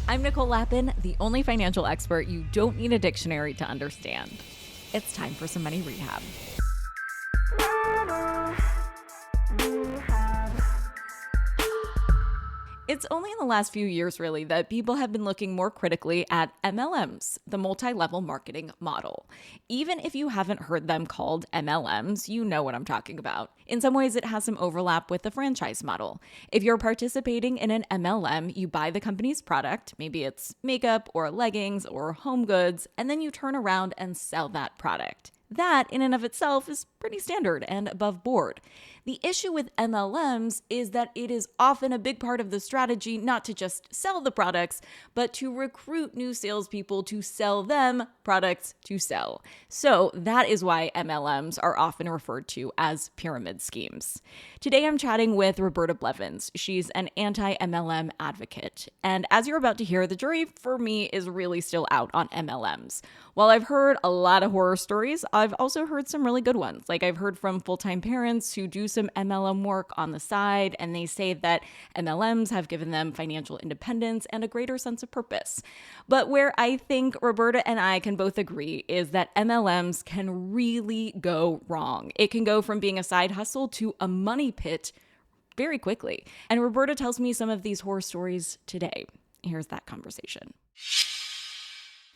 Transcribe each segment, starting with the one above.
I'm Nicole Lappin, the only financial expert you don't need a dictionary to understand. It's time for some money rehab. It's only in the last few years, really, that people have been looking more critically at MLMs, the multi-level marketing model. Even if you haven't heard them called MLMs, you know what I'm talking about. In some ways, it has some overlap with the franchise model. If you're participating in an MLM, you buy the company's product, maybe it's makeup or leggings or home goods, and then you turn around and sell that product. That, in and of itself, is pretty standard and above board. The issue with MLMs is that it is often a big part of the strategy not to just sell the products, but to recruit new salespeople to sell them products to sell. So that is why MLMs are often referred to as pyramid schemes. Today I'm chatting with Roberta Blevins. She's an anti-MLM advocate. And as you're about to hear, the jury for me is really still out on MLMs. While I've heard a lot of horror stories, I've also heard some really good ones. Like I've heard from full-time parents who do some MLM work on the side, and they say that MLMs have given them financial independence and a greater sense of purpose. But where I think Roberta and I can both agree is that MLMs can really go wrong. It can go from being a side hustle to a money pit very quickly. And Roberta tells me some of these horror stories today. Here's that conversation.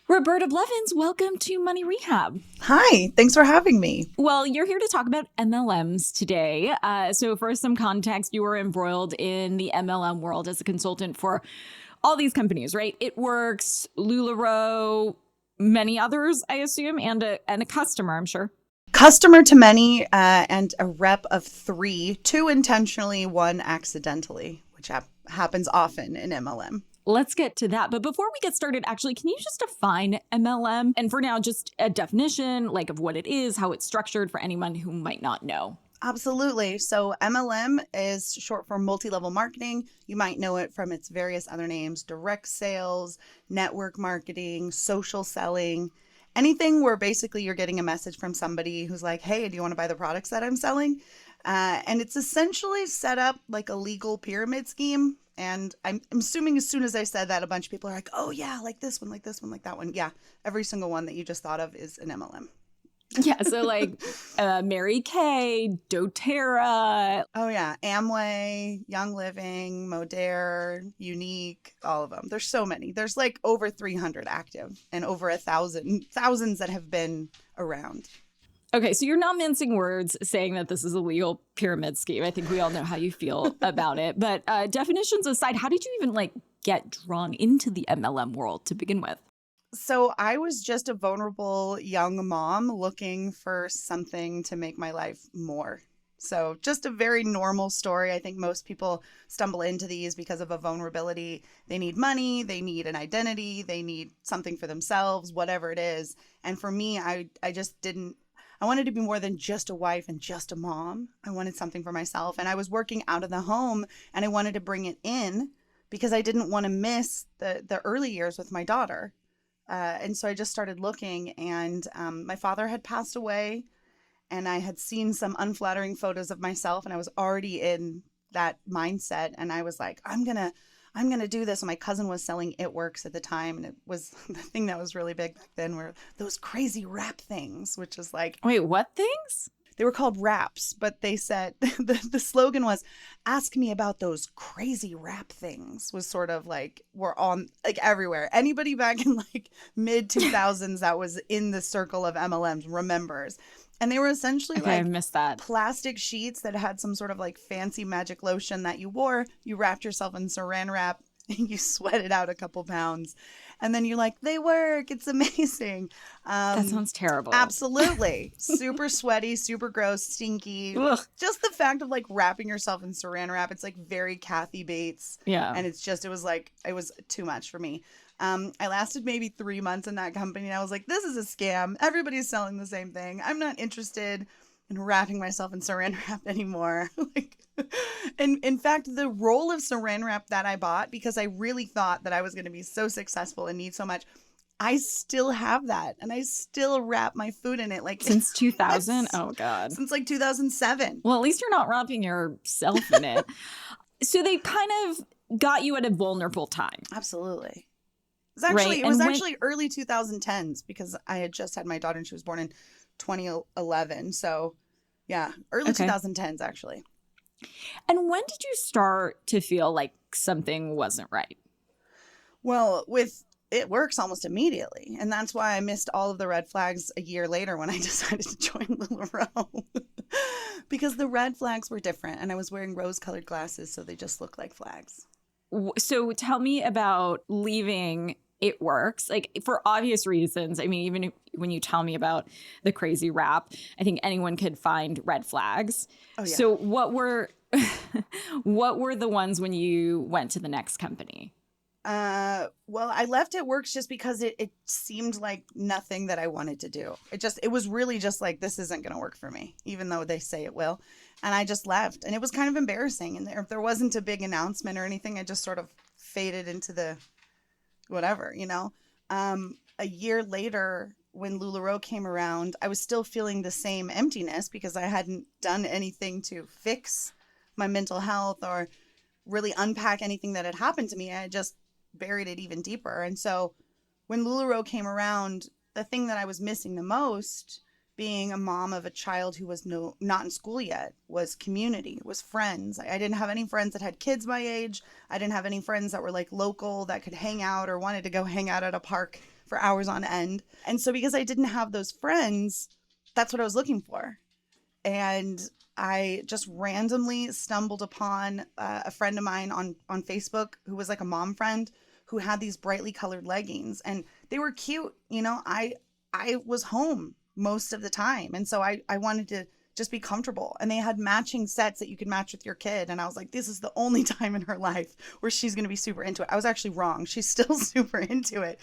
Roberta Blevins, welcome to Money Rehab. Hi, thanks for having me. Well, you're here to talk about MLMs today. So for some context, you were embroiled in the MLM world as a consultant for all these companies, right? It Works, LuLaRoe, many others, I assume, and a customer, I'm sure. Customer to many and a rep of 3, 2 intentionally, 1 accidentally, which happens often in MLM. Let's get to that. But before we get started, actually, can you just define MLM? And for now, just a definition, like of what it is, how it's structured for anyone who might not know. Absolutely. So MLM is short for multi-level marketing. You might know it from its various other names: direct sales, network marketing, social selling, anything where basically you're getting a message from somebody who's like, hey, do you want to buy the products that I'm selling? And it's essentially set up like a legal pyramid scheme. And I'm assuming as soon as I said that, a bunch of people are like, oh, yeah, like this one, like this one, like that one. Yeah, every single one that you just thought of is an MLM. Yeah, so like Mary Kay, doTERRA. Oh, yeah. Amway, Young Living, Modere, Unique, all of them. There's so many. There's like over 300 active and over thousands that have been around. Okay, so you're not mincing words saying that this is a legal pyramid scheme. I think we all know how you feel about it. But definitions aside, how did you even get drawn into the MLM world to begin with? So I was just a vulnerable young mom looking for something to make my life more. So just a very normal story. I think most people stumble into these because of a vulnerability. They need money, they need an identity, they need something for themselves, whatever it is. And for me, I just didn't. I wanted to be more than just a wife and just a mom. I wanted something for myself. And I was working out of the home and I wanted to bring it in because I didn't want to miss the early years with my daughter. And so I just started looking, and my father had passed away, and I had seen some unflattering photos of myself, and I was already in that mindset. And I was like, I'm going to do this. And my cousin was selling It Works at the time. And it was the thing that was really big back then were those crazy wrap things, which is like. Wait, what things? They were called wraps, but they said the slogan was, ask me about those crazy wrap things, was sort of like, we're on like everywhere. Anybody back in like mid 2000s that was in the circle of MLMs remembers. And they were essentially I missed that. Plastic sheets that had some sort of like fancy magic lotion that you wore. You wrapped yourself in saran wrap and you sweated out a couple pounds. And then you're like, they work. It's amazing. That sounds terrible. Absolutely. Super sweaty, super gross, stinky. Ugh. Just the fact of like wrapping yourself in saran wrap. It's like very Kathy Bates. Yeah. And it was too much for me. I lasted maybe 3 months in that company. And I was like, this is a scam. Everybody's selling the same thing. I'm not interested in wrapping myself in saran wrap anymore. And in fact, the roll of saran wrap that I bought, because I really thought that I was going to be so successful and need so much, I still have that. And I still wrap my food in it. Like since 2000? Oh, God. Since like 2007. Well, at least you're not wrapping yourself in it. So they kind of got you at a vulnerable time. Absolutely. Right. It was actually early 2010s because I had just had my daughter and she was born in 2011. So yeah, early Okay. 2010s actually. And when did you start to feel like something wasn't right? Well, it works almost immediately. And that's why I missed all of the red flags a year later when I decided to join LuLaRoe. Because the red flags were different and I was wearing rose-colored glasses, so they just looked like flags. So tell me about leaving It Works, like for obvious reasons. I mean, even when you tell me about the crazy rap, I think anyone could find red flags. Oh yeah. So what were what were the ones when you went to the next company? Well, I left It Works just because it seemed like nothing that I wanted to do. It was really just like, this isn't going to work for me, even though they say it will. And I just left, and it was kind of embarrassing. And there wasn't a big announcement or anything. I just sort of faded into the whatever, you know. A year later, when LuLaRoe came around, I was still feeling the same emptiness because I hadn't done anything to fix my mental health or really unpack anything that had happened to me. I had just buried it even deeper. And so when LuLaRoe came around, the thing that I was missing the most, being a mom of a child who was not in school yet, was community, was friends. I didn't have any friends that had kids my age. I didn't have any friends that were like local that could hang out or wanted to go hang out at a park for hours on end. And so because I didn't have those friends, that's what I was looking for. And I just randomly stumbled upon a friend of mine on Facebook who was like a mom friend who had these brightly colored leggings, and they were cute. You know, I was home most of the time. And so I wanted to just be comfortable, and they had matching sets that you could match with your kid. And I was like, this is the only time in her life where she's going to be super into it. I was actually wrong. She's still super into it.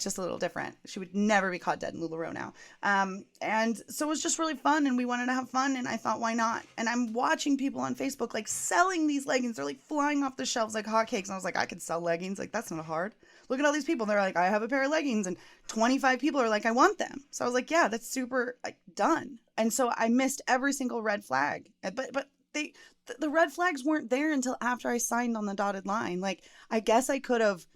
Just a little different. She would never be caught dead in LuLaRoe now. And so it was just really fun, and we wanted to have fun. And I thought, why not? And I'm watching people on Facebook, like selling these leggings. They're like flying off the shelves like hotcakes. And I was like, I could sell leggings. Like, that's not hard. Look at all these people. They're like, I have a pair of leggings, and 25 people are like, I want them. So I was like, yeah, that's super, like, done. And so I missed every single red flag. But the red flags weren't there until after I signed on the dotted line. Like, I guess I could have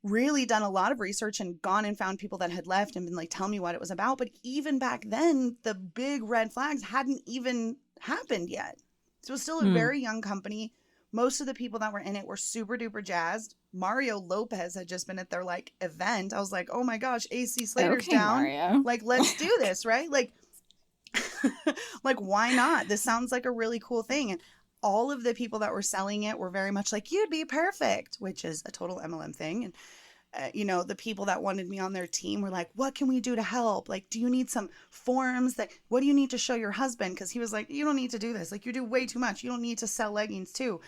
really done a lot of research and gone and found people that had left and been like, tell me what it was about. But even back then, the big red flags hadn't even happened yet. So it was still a very young company. Most of the people that were in it were super duper jazzed. Mario Lopez had just been at their like event. I was like, oh my gosh, AC Slater's down. Mario. Like, let's do this, right? Like, like, why not? This sounds like a really cool thing. And all of the people that were selling it were very much like, you'd be perfect, which is a total MLM thing. And you know, the people that wanted me on their team were like, what can we do to help? Like, do you need some forms? What do you need to show your husband? Because he was like, you don't need to do this. Like, you do way too much. You don't need to sell leggings too.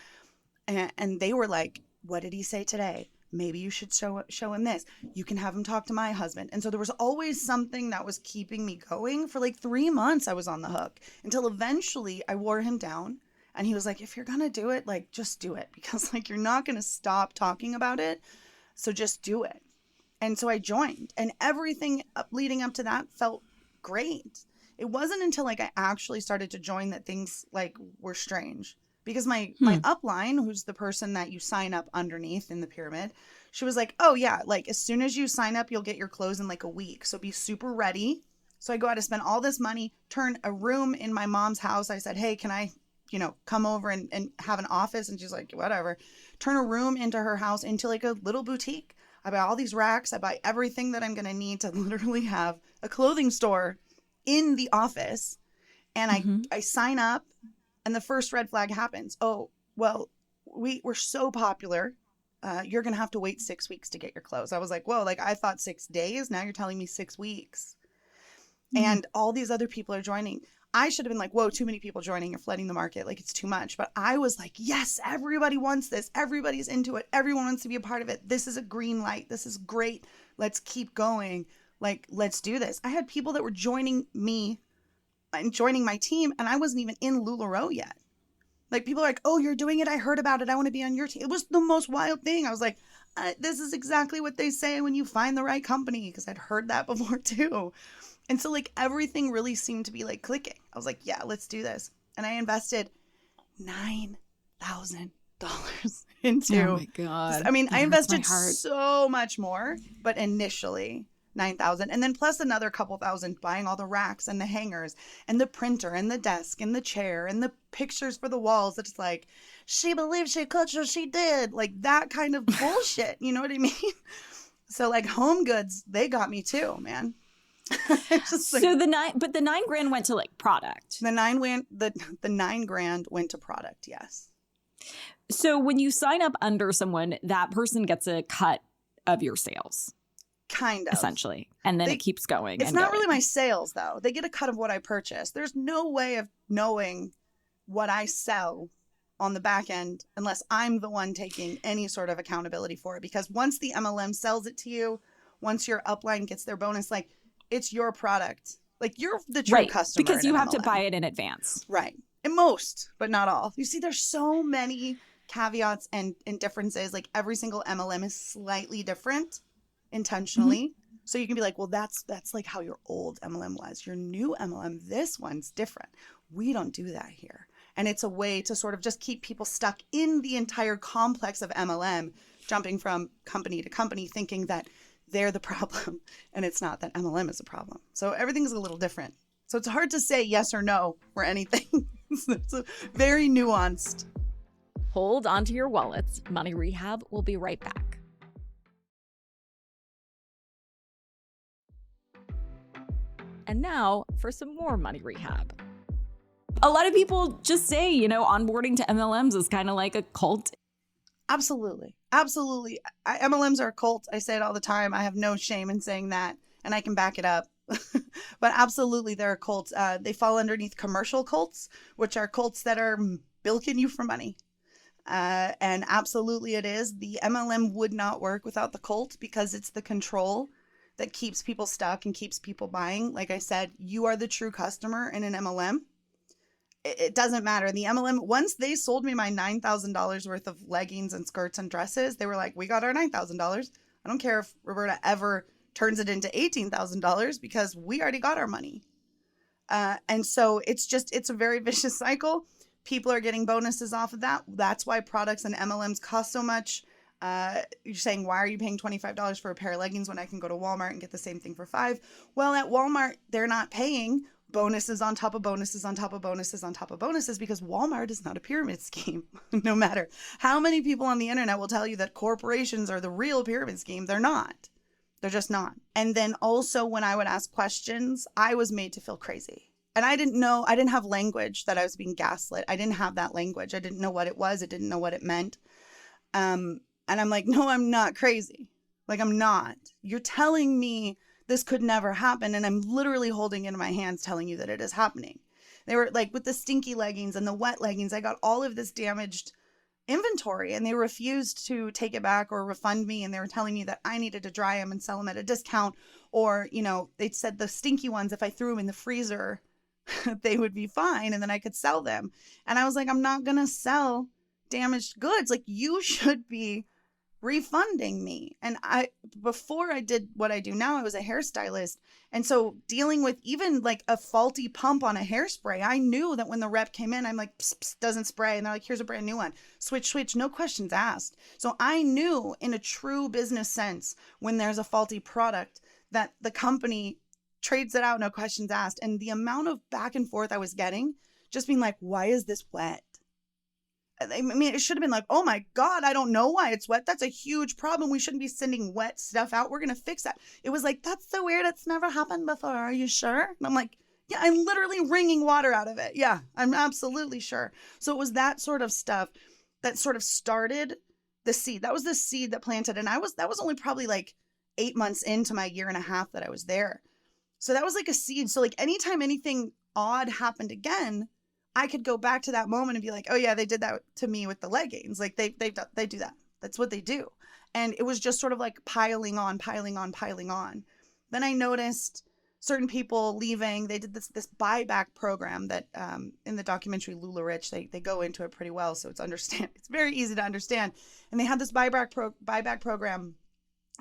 And they were like, what did he say today? Maybe you should show him this. You can have him talk to my husband. And so there was always something that was keeping me going. For like 3 months, I was on the hook until eventually I wore him down. And he was like, if you're going to do it, like, just do it, because like, you're not going to stop talking about it. So just do it. And so I joined, and everything leading up to that felt great. It wasn't until like I actually started to join that things like were strange, because my upline, who's the person that you sign up underneath in the pyramid, she was like, oh yeah, like as soon as you sign up, you'll get your clothes in like a week. So be super ready. So I go out to spend all this money, turn a room in my mom's house. I said, hey, can I, you know, come over and have an office? And she's like, whatever. Turn a room into her house into like a little boutique. I buy all these racks. I buy everything that I'm going to need to literally have a clothing store in the office. And I sign up, and the first red flag happens. Oh, well, we're so popular. You're going to have to wait 6 weeks to get your clothes. I was like, whoa, like I thought 6 days. Now you're telling me 6 weeks. And all these other people are joining. I should have been like, whoa, too many people joining. You're flooding the market. Like, it's too much. But I was like, yes, everybody wants this. Everybody's into it. Everyone wants to be a part of it. This is a green light. This is great. Let's keep going. Like, let's do this. I had people that were joining me and joining my team, and I wasn't even in LuLaRoe yet. Like, people are like, oh, you're doing it. I heard about it. I want to be on your team. It was the most wild thing. I was like, this is exactly what they say when you find the right company, because I'd heard that before too. And so like everything really seemed to be like clicking. I was like, yeah, let's do this. And I invested $9,000 into. Oh my God. I mean, That I hurts my invested heart. so much more, but initially 9,000, and then plus another couple thousand buying all the racks and the hangers and the printer and the desk and the chair and the pictures for the walls. It's like, she believed she could, so she did. Like that kind of bullshit. You know what I mean? So like Home Goods, they got me too, man. It's just like, So the $9,000 went to like product. the 9 grand went to product. Yes. So when you sign up under someone, that person gets a cut of your sales, Kind of. essentially. And then it keeps going. It's not really my sales, though. They get a cut of what I purchase. There's no way of knowing what I sell on the back end unless I'm the one taking any sort of accountability for it. Because once the MLM sells it to you, once your upline gets their bonus, like, it's your product. Like, you're the true customer. Because you have to MLM. buy it in advance. Right. And most, but not all. You see, there's so many caveats and differences. Like, every single MLM is slightly different intentionally. Mm-hmm. So you can be like, well, that's like how your old MLM was. Your new MLM, this one's different. We don't do that here. And it's a way to sort of just keep people stuck in the entire complex of MLM, jumping from company to company, thinking that they're the problem. And it's not, that MLM is a problem. So everything's a little different. So it's hard to say yes or no for anything. It's very nuanced. Hold onto your wallets. Money Rehab will be right back. And now for some more Money Rehab. A lot of people just say, onboarding to MLMs is kind of like a cult. Absolutely. Absolutely. MLMs are a cult. I say it all the time. I have no shame in saying that, and I can back it up. But absolutely, they're a cult. They fall underneath commercial cults, which are cults that are bilking you for money. And absolutely it is. The MLM would not work without the cult because it's the control that keeps people stuck and keeps people buying. Like I said, you are the true customer in an MLM. It doesn't matter. The MLM, once they sold me my $9,000 worth of leggings and skirts and dresses, they were like, we got our $9,000. I don't care if Roberta ever turns it into $18,000 because we already got our money. And so it's a very vicious cycle. People are getting bonuses off of that. That's why products and MLMs cost so much. You're saying, why are you paying $25 for a pair of leggings when I can go to Walmart and get the same thing for $5? Well, at Walmart, they're not paying bonuses on top of bonuses on top of bonuses on top of bonuses because Walmart is not a pyramid scheme. No matter how many people on the internet will tell you that corporations are the real pyramid scheme, they're not. They're just not. And then also when I would ask questions, I was made to feel crazy. And I didn't have language that I was being gaslit. I didn't have that language. I didn't know what it was. I didn't know what it meant. And I'm like, no, I'm not crazy. Like, I'm not. You're telling me this could never happen. And I'm literally holding it in my hands telling you that it is happening. They were like, with the stinky leggings and the wet leggings, I got all of this damaged inventory and they refused to take it back or refund me. And they were telling me that I needed to dry them and sell them at a discount. Or, they said the stinky ones, if I threw them in the freezer, they would be fine. And then I could sell them. And I was like, I'm not going to sell damaged goods. Like, you should be refunding me. And before I did what I do now, I was a hairstylist. And so dealing with even like a faulty pump on a hairspray, I knew that when the rep came in, I'm like, psst, psst, doesn't spray. And they're like, here's a brand new one. Switch, no questions asked. So I knew in a true business sense, when there's a faulty product, that the company trades it out, no questions asked. And the amount of back and forth I was getting, just being like, why is this wet? I mean, it should have been like, oh my God, I don't know why it's wet. That's a huge problem. We shouldn't be sending wet stuff out. We're going to fix that. It was like, that's so weird. It's never happened before. Are you sure? And I'm like, yeah, I'm literally wringing water out of it. Yeah, I'm absolutely sure. So it was that sort of stuff that sort of started the seed. That was the seed that planted. And that was only probably like 8 months into my 1.5 years that I was there. So that was like a seed. So like anytime anything odd happened again, I could go back to that moment and be like, oh yeah, they did that to me with the leggings. Like they do that. That's what they do. And it was just sort of like piling on. Then I noticed certain people leaving. They did this buyback program that in the documentary LuLaRoe, they go into it pretty well. So it's very easy to understand. And they had this buyback program.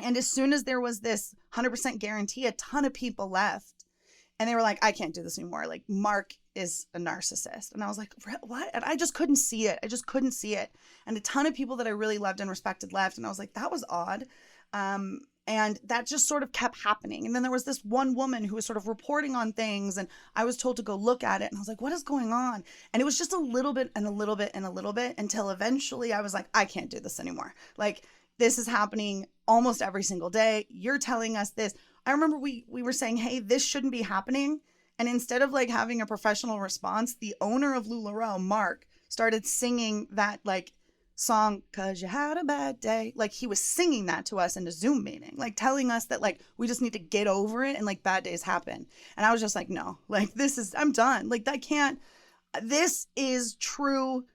And as soon as there was this 100% guarantee, a ton of people left. And they were like, I can't do this anymore. Like, Mark is a narcissist. And I was like, what? And I just couldn't see it. I just couldn't see it. And a ton of people that I really loved and respected left. And I was like, that was odd. And that just sort of kept happening. And then there was this one woman who was sort of reporting on things, and I was told to go look at it. And I was like, what is going on? And it was just a little bit and a little bit and a little bit until eventually I was like, I can't do this anymore. Like, this is happening almost every single day. You're telling us this. I remember we were saying, hey, this shouldn't be happening. And instead of like having a professional response, the owner of LuLaRoe, Mark, started singing that like song, 'Cause You Had a Bad Day. Like, he was singing that to us in a Zoom meeting, like telling us that like we just need to get over it and like bad days happen. And I was just like, no, like I'm done. Like, this is true.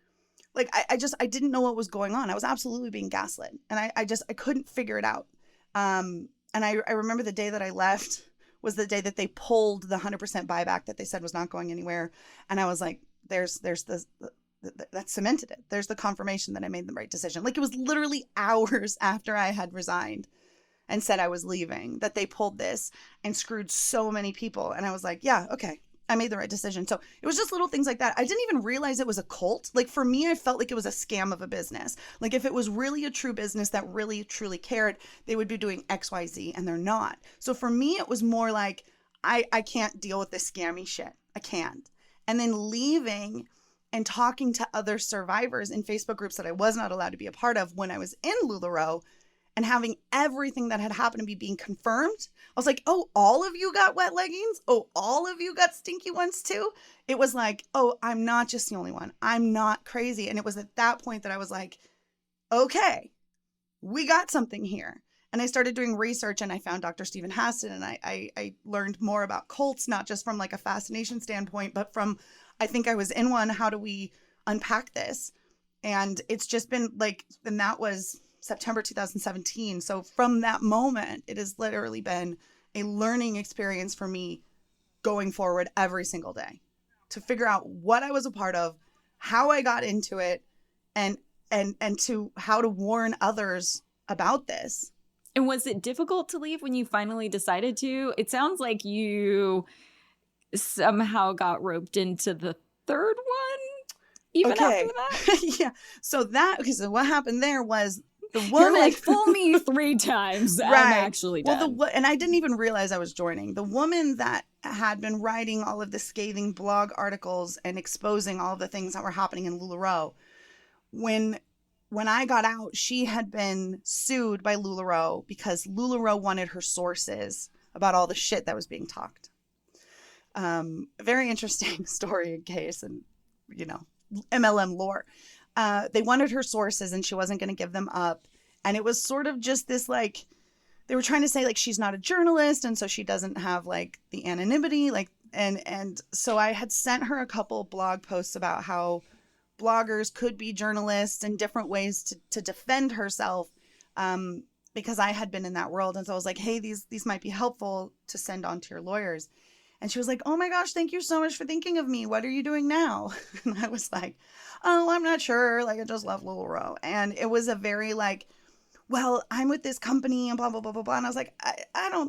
Like, I didn't know what was going on. I was absolutely being gaslit, and I couldn't figure it out. And I remember the day that I left was the day that they pulled the 100% buyback that they said was not going anywhere. And I was like, there's this, that cemented it. There's the confirmation that I made the right decision. Like, it was literally hours after I had resigned and said I was leaving that they pulled this and screwed so many people. And I was like, yeah, okay, I made the right decision. So it was just little things like that. I didn't even realize it was a cult. Like, for me, I felt like it was a scam of a business. Like, if it was really a true business that really, truly cared, they would be doing X, Y, Z, and they're not. So for me, it was more like, I can't deal with this scammy shit. I can't. And then leaving and talking to other survivors in Facebook groups that I was not allowed to be a part of when I was in LuLaRoe, and having everything that had happened to me being confirmed. I was like, oh, all of you got wet leggings? Oh, all of you got stinky ones too? It was like, oh, I'm not just the only one. I'm not crazy. And it was at that point that I was like, okay, we got something here. And I started doing research, and I found Dr. Stephen Haston, and I learned more about cults, not just from like a fascination standpoint, but from, I think I was in one, how do we unpack this? And it's just been like, and that was September 2017. So from that moment, it has literally been a learning experience for me going forward every single day to figure out what I was a part of, how I got into it, and to how to warn others about this. And was it difficult to leave when you finally decided to? It sounds like you somehow got roped into the third one, even after that. Yeah. So what happened there was, the woman, you're like, fool me 3 times. Right. I'm actually done. Well, and I didn't even realize I was joining. The woman that had been writing all of the scathing blog articles and exposing all of the things that were happening in LuLaRoe, when I got out, she had been sued by LuLaRoe because LuLaRoe wanted her sources about all the shit that was being talked. Very interesting story and case, and MLM lore. They wanted her sources, and she wasn't going to give them up. And it was sort of just this, like, they were trying to say, like, she's not a journalist, and so she doesn't have, like, the anonymity. Like, and so I had sent her a couple blog posts about how bloggers could be journalists and different ways to defend herself, because I had been in that world. And so I was like, hey, these might be helpful to send on to your lawyers. And she was like, oh my gosh, thank you so much for thinking of me. What are you doing now? And I was like, oh, I'm not sure. Like, I just left LuLaRoe. And it was a very like, well, I'm with this company and blah, blah, blah, blah, blah. And I was like,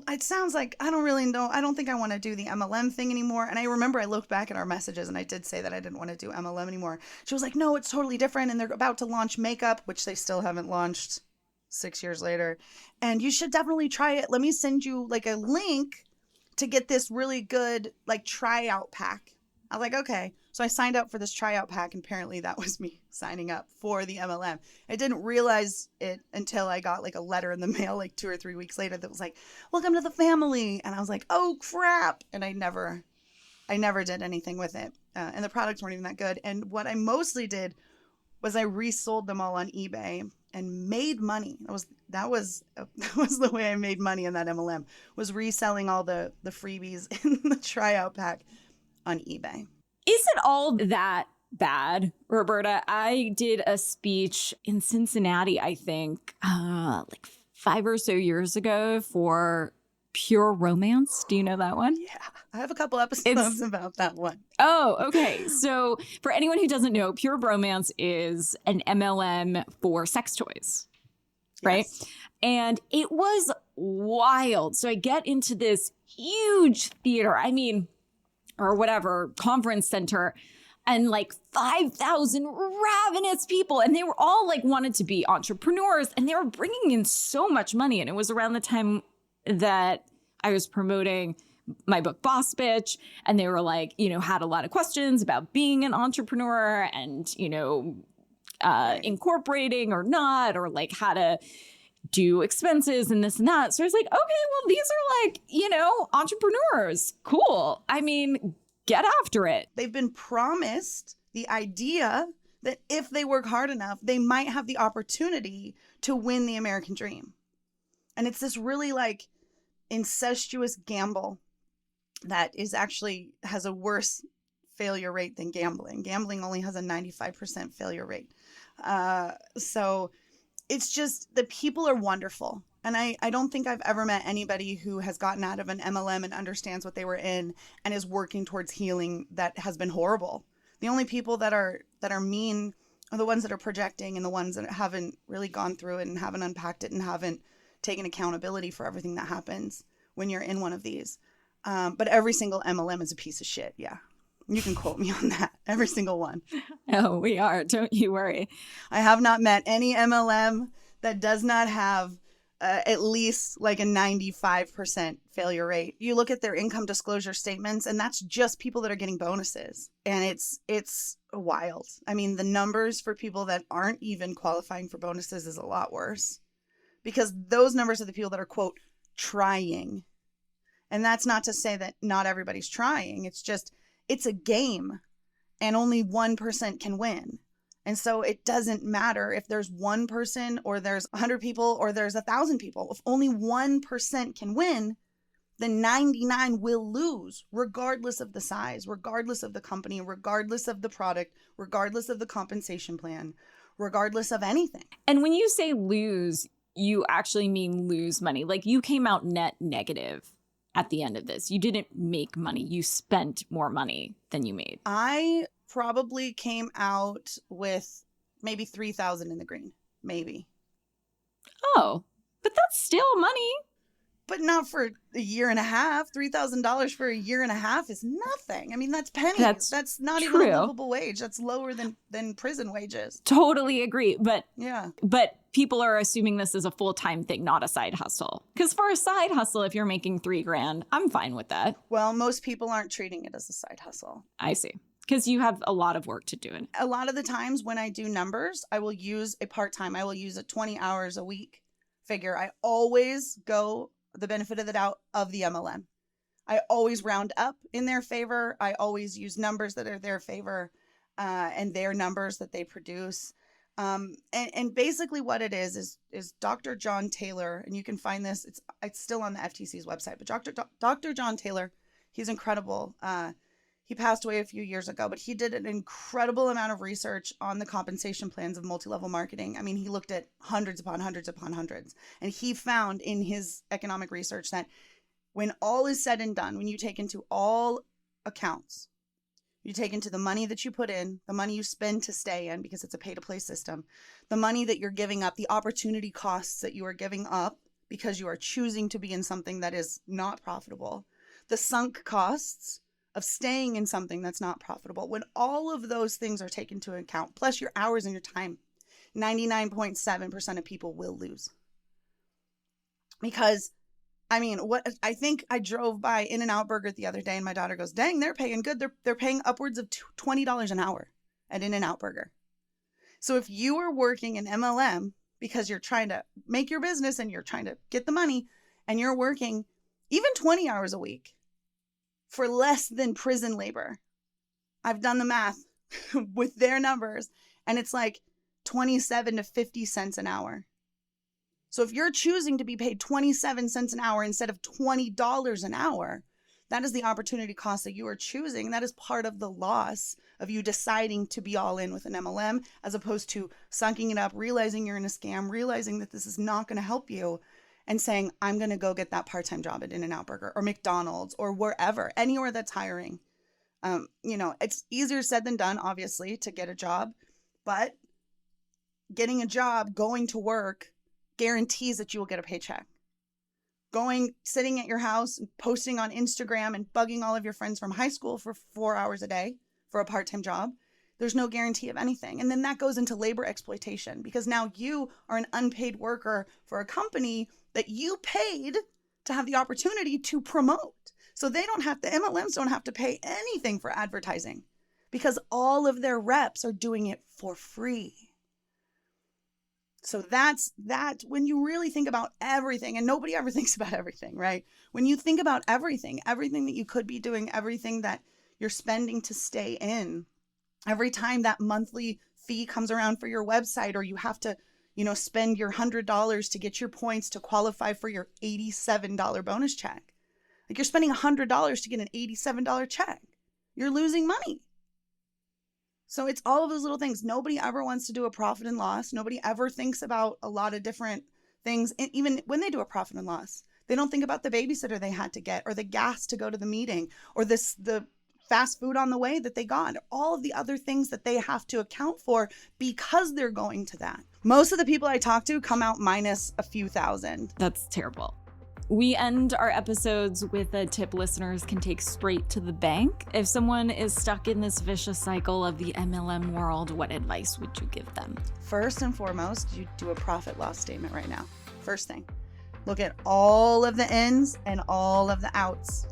it sounds like, I don't really know. I don't think I want to do the MLM thing anymore. And I remember I looked back at our messages, and I did say that I didn't want to do MLM anymore. She was like, no, it's totally different. And they're about to launch makeup, which they still haven't launched 6 years later. And you should definitely try it. Let me send you like a link to get this really good, like, tryout pack. I was like, okay. So I signed up for this tryout pack, and apparently that was me signing up for the MLM. I didn't realize it until I got like a letter in the mail like 2 or 3 weeks later that was like, welcome to the family. And I was like, oh crap. And I never did anything with it. And the products weren't even that good. And what I mostly did was I resold them all on eBay and made money. That was the way I made money in that MLM, was reselling all the freebies in the tryout pack on eBay. Is it all that bad, Roberta? I did a speech in Cincinnati, I think, like 5 or so years ago for Pure Romance. Do you know that one? Yeah, I have a couple episodes about that one. Oh, okay. So for anyone who doesn't know, Pure Romance is an MLM for sex toys. right? Yes. And it was wild. So I get into this huge theater, or whatever, conference center, and like 5,000 ravenous people. And they were all like wanted to be entrepreneurs, and they were bringing in so much money. And it was around the time that I was promoting my book Boss Bitch, and they were like, had a lot of questions about being an entrepreneur and, incorporating or not, or like how to do expenses and this and that. So I was like, okay, well, these are like, entrepreneurs. Cool. Get after it. They've been promised the idea that if they work hard enough, they might have the opportunity to win the American dream. And it's this really like incestuous gamble that is actually has a worse failure rate than gambling. Gambling only has a 95% failure rate. So it's just the people are wonderful. And I don't think I've ever met anybody who has gotten out of an MLM and understands what they were in and is working towards healing that has been horrible. The only people that are mean are the ones that are projecting, and the ones that haven't really gone through it and haven't unpacked it and haven't taken accountability for everything that happens when you're in one of these. But every single MLM is a piece of shit. Yeah. You can quote me on that. Every single one. Oh, we are. Don't you worry. I have not met any MLM that does not have at least like a 95% failure rate. You look at their income disclosure statements, and that's just people that are getting bonuses. And it's wild. I mean, the numbers for people that aren't even qualifying for bonuses is a lot worse, because those numbers are the people that are, quote, trying. And that's not to say that not everybody's trying. It's just, it's a game, and only 1% can win. And so it doesn't matter if there's one person or there's 100 people or there's 1,000 people. If only 1% can win, then 99 will lose, regardless of the size, regardless of the company, regardless of the product, regardless of the compensation plan, regardless of anything. And when you say lose, you actually mean lose money. Like, you came out net negative at the end of this. You didn't make money. You spent more money than you made. I probably came out with maybe 3,000 in the green, maybe. Oh, but that's still money. But not for a year and a half. $3,000 for a year and a half is nothing. I mean, that's pennies. That's not true. even a livable wage. That's lower than prison wages. Totally agree. But yeah. But people are assuming this is a full-time thing, not a side hustle. Because for a side hustle, if you're making $3,000, I'm fine with that. Well, most people aren't treating it as a side hustle. I see. Because you have a lot of work to do. A lot of the times when I do numbers, I will use a part-time. I will use a 20 hours a week figure. I always go the benefit of the doubt of the MLM. I always round up in their favor. I always use numbers that are their favor and their numbers that they produce. And basically what it is Dr. John Taylor, and you can find this, it's still on the FTC's website, but Dr. John Taylor, he's incredible. He passed away a few years ago, but he did an incredible amount of research on the compensation plans of multi-level marketing. I mean, he looked at hundreds upon hundreds upon hundreds. And he found in his economic research that when all is said and done, when you take into all accounts, you take into the money that you put in, the money you spend to stay in, because it's a pay-to-play system, the money that you're giving up, the opportunity costs that you are giving up because you are choosing to be in something that is not profitable, the sunk costs of staying in something that's not profitable. When all of those things are taken into account, plus your hours and your time, 99.7% of people will lose. Because, I mean, I think I drove by In-N-Out Burger the other day, and my daughter goes, dang, they're paying good. They're paying upwards of $20 an hour at In-N-Out Burger. So if you are working in MLM because you're trying to make your business and you're trying to get the money, and you're working even 20 hours a week for less than prison labor. I've done the math with their numbers, and it's like 27 to 50 cents an hour. So if you're choosing to be paid 27 cents an hour instead of $20 an hour, that is the opportunity cost that you are choosing. That is part of the loss of you deciding to be all in with an MLM, as opposed to sunking it up, realizing you're in a scam, realizing that this is not going to help you, and saying, I'm going to go get that part-time job at In-N-Out Burger or McDonald's or wherever, anywhere that's hiring. It's easier said than done, obviously, to get a job, but getting a job, going to work, guarantees that you will get a paycheck. Sitting at your house, posting on Instagram and bugging all of your friends from high school for 4 hours a day for a part-time job. There's no guarantee of anything. And then that goes into labor exploitation, because now you are an unpaid worker for a company that you paid to have the opportunity to promote. So the MLMs don't have to pay anything for advertising, because all of their reps are doing it for free. So that's when you really think about everything, and nobody ever thinks about everything, right? When you think about everything that you could be doing, everything that you're spending to stay in, every time that monthly fee comes around for your website, or you have to, spend your $100 to get your points to qualify for your $87 bonus check. Like, you're spending $100 to get an $87 check. You're losing money. So it's all of those little things. Nobody ever wants to do a profit and loss. Nobody ever thinks about a lot of different things. And even when they do a profit and loss, they don't think about the babysitter they had to get, or the gas to go to the meeting, or the fast food on the way that they got, all of the other things that they have to account for because they're going to that. Most of the people I talk to come out minus a few thousand. That's terrible. We end our episodes with a tip listeners can take straight to the bank. If someone is stuck in this vicious cycle of the MLM world, what advice would you give them? First and foremost, you do a profit loss statement right now. First thing, look at all of the ins and all of the outs.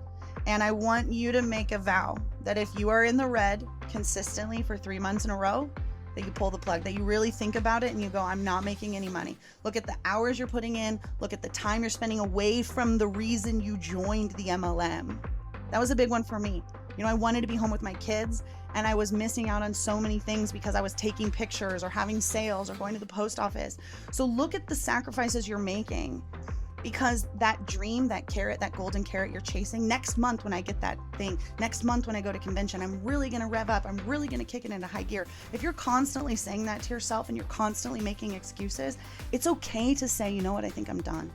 And I want you to make a vow that if you are in the red consistently for 3 months in a row, that you pull the plug, that you really think about it and you go, I'm not making any money. Look at the hours you're putting in. Look at the time you're spending away from the reason you joined the MLM. That was a big one for me. I wanted to be home with my kids, and I was missing out on so many things because I was taking pictures or having sales or going to the post office. So look at the sacrifices you're making, because that dream, that carrot, that golden carrot you're chasing, next month when I get that thing, next month when I go to convention, I'm really going to rev up. I'm really going to kick it into high gear. If you're constantly saying that to yourself and you're constantly making excuses, it's okay to say, you know what, I think I'm done.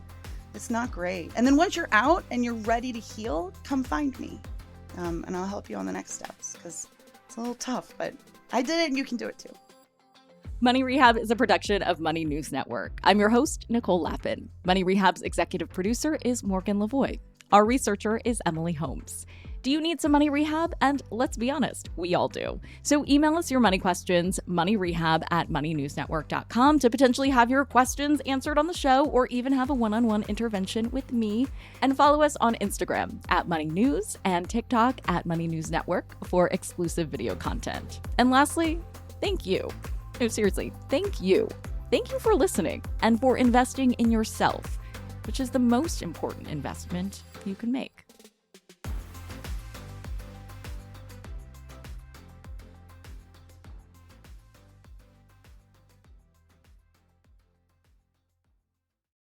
It's not great. And then once you're out and you're ready to heal, come find me. And I'll help you on the next steps, because it's a little tough, but I did it and you can do it too. Money Rehab is a production of Money News Network. I'm your host, Nicole Lappin. Money Rehab's executive producer is Morgan Lavoie. Our researcher is Emily Holmes. Do you need some money rehab? And let's be honest, we all do. So email us your money questions, moneyrehab@moneynewsnetwork.com, to potentially have your questions answered on the show, or even have a one-on-one intervention with me. And follow us on Instagram @MoneyNews and TikTok @MoneyNewsNetwork for exclusive video content. And lastly, thank you. No, seriously, thank you. Thank you for listening and for investing in yourself, which is the most important investment you can make.